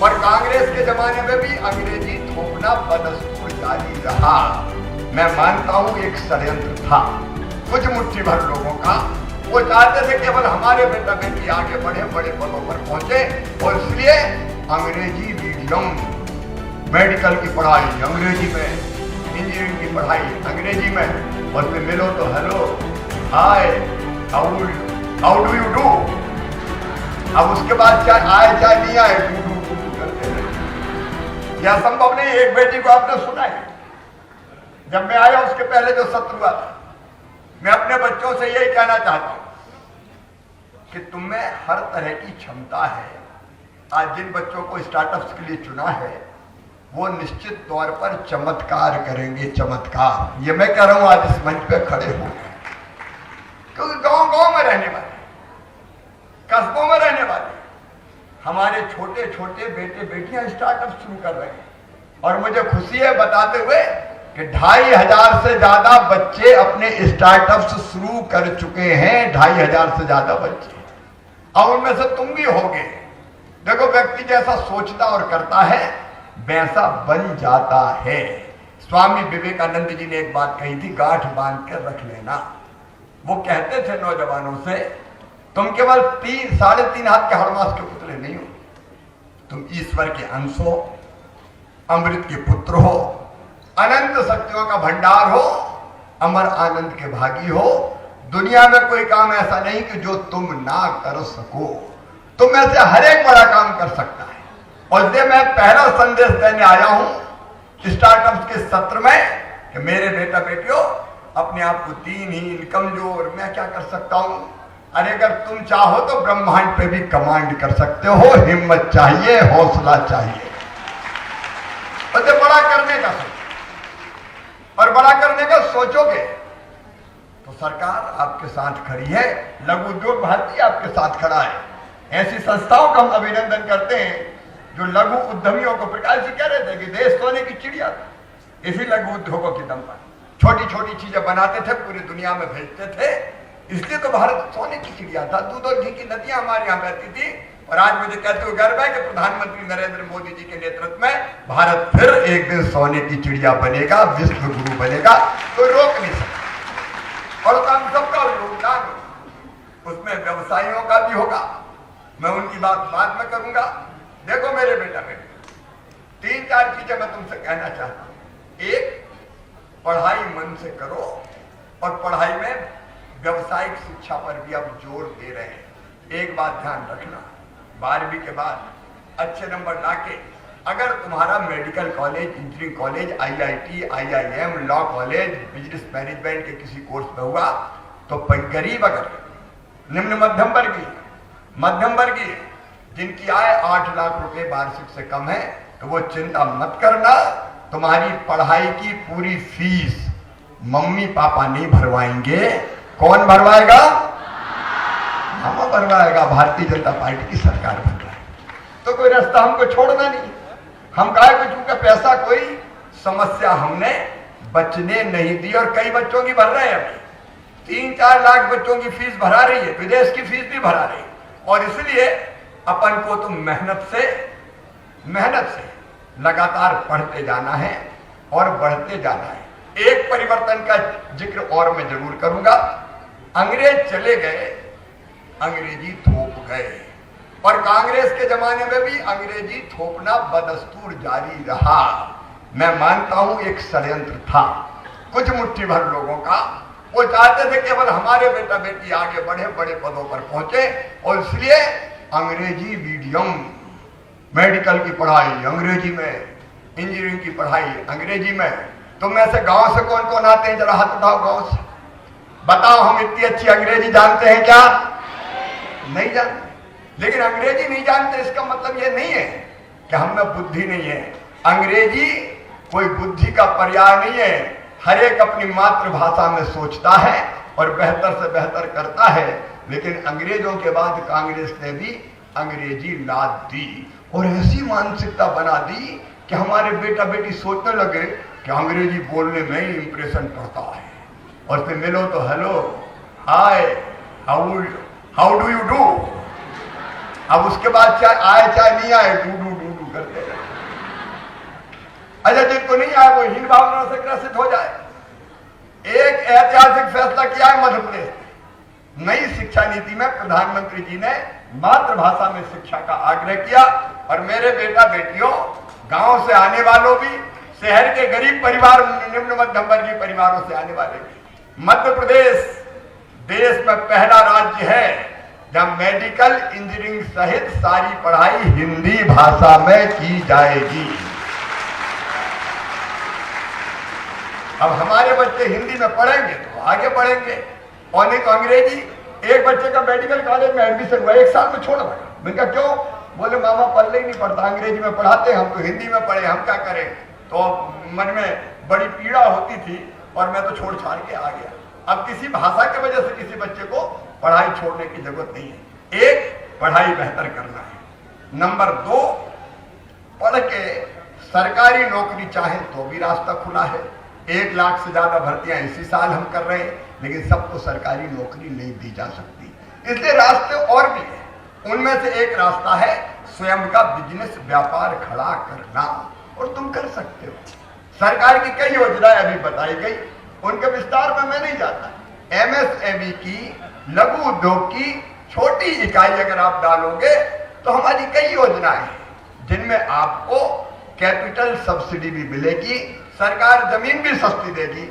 और कांग्रेस के जमाने में भी अंग्रेजी थोपना बदस्तूर जारी रहा। मैं मानता हूं एक षड्यंत्र था कुछ मुट्ठी भर लोगों का। वो चाहते थे केवल हमारे बेटा बेटी आगे बढ़े, बड़े पदों पर पहुंचे, और इसलिए अंग्रेजी मीडियम, मेडिकल की पढ़ाई अंग्रेजी में, इंजीनियरिंग की पढ़ाई अंग्रेजी में, और फिर मिलो तो hello, hi, how do you do. अब उसके बाद चाहे आए चाहे नहीं आए, डू करते रहे। यह संभव नहीं। एक बेटी को आपने सुना है, जब मैं आया उसके पहले जो सत्र हुआ था, मैं अपने बच्चों से यही कहना चाहता हूं कि तुम में हर तरह की क्षमता है। आज जिन बच्चों को स्टार्टअप्स के लिए चुना है वो निश्चित तौर पर चमत्कार करेंगे, चमत्कार। ये मैं कह रहा हूं आज इस मंच पे खड़े हो, क्योंकि गांव-गांव में रहने वाले, कस्बों में रहने वाले हमारे छोटे छोटे बेटे बेटियां स्टार्टअप शुरू कर रहे हैं। और मुझे खुशी है बताते हुए कि 2500 से ज्यादा बच्चे अपने स्टार्टअप्स शुरू कर चुके हैं। 2500 से ज्यादा बच्चे, और उनमें से तुम भी होगे। देखो, व्यक्ति जैसा सोचता और करता है वैसा बन जाता है। स्वामी विवेकानंद जी ने एक बात कही थी, गांठ बांध कर रख लेना। वो कहते थे नौजवानों से, तुम केवल 3-3.5 हाथ के हड़मास के पुतले नहीं हो, तुम ईश्वर के अंश हो, अमृत के पुत्र हो, अनंत शक्तियों का भंडार हो, अमर आनंद के भागी हो। दुनिया में कोई काम ऐसा नहीं कि जो तुम ना कर सको। तुम में से हर एक बड़ा काम कर सकता है। और इसलिए मैं पहला संदेश देने आया हूं स्टार्टअप्स के सत्र में कि मेरे बेटा बेटियों, अपने आप को दीनहीन, कमजोर मैं क्या कर सकता हूं। अरे अगर तुम चाहो तो ब्रह्मांड पे भी कमांड कर सकते हो। हिम्मत चाहिए, हौसला चाहिए, और बड़ा करने का सोचो। और बड़ा करने का सोचोगे तो सरकार आपके साथ खड़ी है, लघु उद्योग भारती आपके साथ खड़ा है। ऐसी संस्थाओं का हम अभिनंदन करते हैं जो लघु उद्यमियों को, प्रकाश जी कह रहे थे कि देश सोने की चिड़िया था, इसी लघु उद्योगों की दम पर छोटी छोटी चीजें बनाते थे, पूरी दुनिया में भेजते थे। इसलिए तो भारत सोने की चिड़िया था। दूध और घी की नदियां हमारे यहाँ बहती थी। और आज मुझे कहते हुए गर्व है कि प्रधानमंत्री नरेंद्र मोदी जी के नेतृत्व में भारत फिर एक दिन सोने की चिड़िया बनेगा, विश्व गुरु बनेगा, कोई रोक नहीं सकता। और हम सबका योगदान उसमें व्यवसायियों का भी होगा। मैं उनकी बात बाद में करूंगा। देखो मेरे बेटा बेटे, 3-4 चीजें मैं तुमसे कहना चाहता हूं। एक, पढ़ाई मन से करो, और पढ़ाई में व्यवसायिक शिक्षा पर भी अब जोर दे रहे हैं। एक बात ध्यान रखना, 12वीं के बाद अच्छे नंबर लाके अगर तुम्हारा medical college, engineering college, IIT, IIM, law college, business management के किसी कोर्स में हुआ तो गरीब, अगर निम्न मध्यम वर्गीय जिनकी आय 8 लाख रुपए वार्षिक से कम है, तो वो चिंता मत करना। तुम्हारी पढ़ाई की पूरी फीस मम्मी पापा नहीं भरवाएंगे। कौन भरवाएगा? हम भरवाएगा। भारतीय जनता पार्टी की सरकार बन रहा है, तो कोई रास्ता हमको छोड़ना नहीं। हम कहा कि चूंकि पैसा कोई समस्या हमने बचने नहीं दी, और कई बच्चों की भर रहे हैं। अभी 3-4 लाख बच्चों की फीस भरा रही है, विदेश की फीस भी भरा रही है। और इसलिए अपन को तो मेहनत से लगातार पढ़ते जाना है और बढ़ते जाना है। एक परिवर्तन का जिक्र और मैं जरूर करूंगा। अंग्रेज चले गए, अंग्रेजी थोप गए, और कांग्रेस के जमाने में भी अंग्रेजी थोपना बदस्तूर जारी रहा। मैं मानता हूं एक षड्यंत्र था कुछ मुट्ठी भर लोगों का। वो चाहते थे केवल हमारे बेटा बेटी आगे बढ़े, बड़े पदों पर पहुंचे, और इसलिए अंग्रेजी मीडियम, मेडिकल की पढ़ाई अंग्रेजी में, इंजीनियरिंग की पढ़ाई अंग्रेजी में। तुम में से गांव से कौन कौन आते हैं? जरा हाथ उठाओ गांव से, बताओ हम इतनी अच्छी अंग्रेजी जानते हैं क्या? नहीं जानते। लेकिन अंग्रेजी नहीं जानते इसका मतलब यह नहीं है कि हम में बुद्धि नहीं है। अंग्रेजी कोई बुद्धि का पर्याय नहीं है। हर एक अपनी मातृभाषा में सोचता है और बेहतर से बेहतर करता है। लेकिन अंग्रेजों के बाद कांग्रेस ने भी अंग्रेजी लाद दी और ऐसी मानसिकता बना दी कि हमारे बेटा बेटी सोचने लगे कि अंग्रेजी बोलने में ही इंप्रेशन पड़ता है। और फिर मिलो तो hello, hi, how do you do. अब उसके बाद चाहे आए चाहे नहीं आए, डू डू डू डू करते रहे। अच्छा, जिनको नहीं आए वो हीन भावना से ग्रसित हो जाए। एक ऐतिहासिक फैसला किया है मध्य प्रदेश में। नई शिक्षा नीति में प्रधानमंत्री जी ने मातृभाषा में शिक्षा का आग्रह किया और मेरे बेटा बेटियों, गांव से आने वालों भी, शहर के गरीब परिवार, निम्न मध्यम वर्गीय परिवारों से आने वाले भी, मध्य प्रदेश देश में पहला राज्य है जहां मेडिकल इंजीनियरिंग सहित सारी पढ़ाई हिंदी भाषा में की जाएगी। अब हमारे बच्चे हिंदी में पढ़ेंगे तो आगे बढ़ेंगे और नहीं तो अंग्रेजी। एक बच्चे का मेडिकल कॉलेज में एडमिशन हुआ, 1 साल में छोड़ पड़ा। मैंने कहा क्यों? बोले मामा पल्ले ही नहीं पड़ता, अंग्रेजी में पढ़ाते, हम तो हिंदी में पढ़े, हम क्या करें। तो मन में बड़ी पीड़ा होती थी और मैं तो छोड़ छाड़ के आ गया। अब किसी भाषा की वजह से किसी बच्चे को पढ़ाई छोड़ने की जरूरत नहीं है। एक, पढ़ाई बेहतर करना है। नंबर 2, पढ़ के सरकारी नौकरी चाहे तो भी रास्ता खुला है। 1 लाख से ज्यादा भर्तियां इसी साल हम कर रहे हैं, लेकिन सबको सरकारी नौकरी नहीं दी जा सकती, इसलिए रास्ते और भी हैं। उनमें से एक रास्ता है स्वयं का बिजनेस, व्यापार खड़ा करना, और तुम कर सकते हो। सरकार की कई योजनाएं अभी बताई गई, उनके विस्तार में मैं नहीं जाता। MSME की, लघु उद्योग की छोटी इकाई अगर आप डालोगे तो हमारी कई योजनाएं हैं जिनमें आपको कैपिटल सब्सिडी भी मिलेगी, सरकार जमीन भी सस्ती देगी,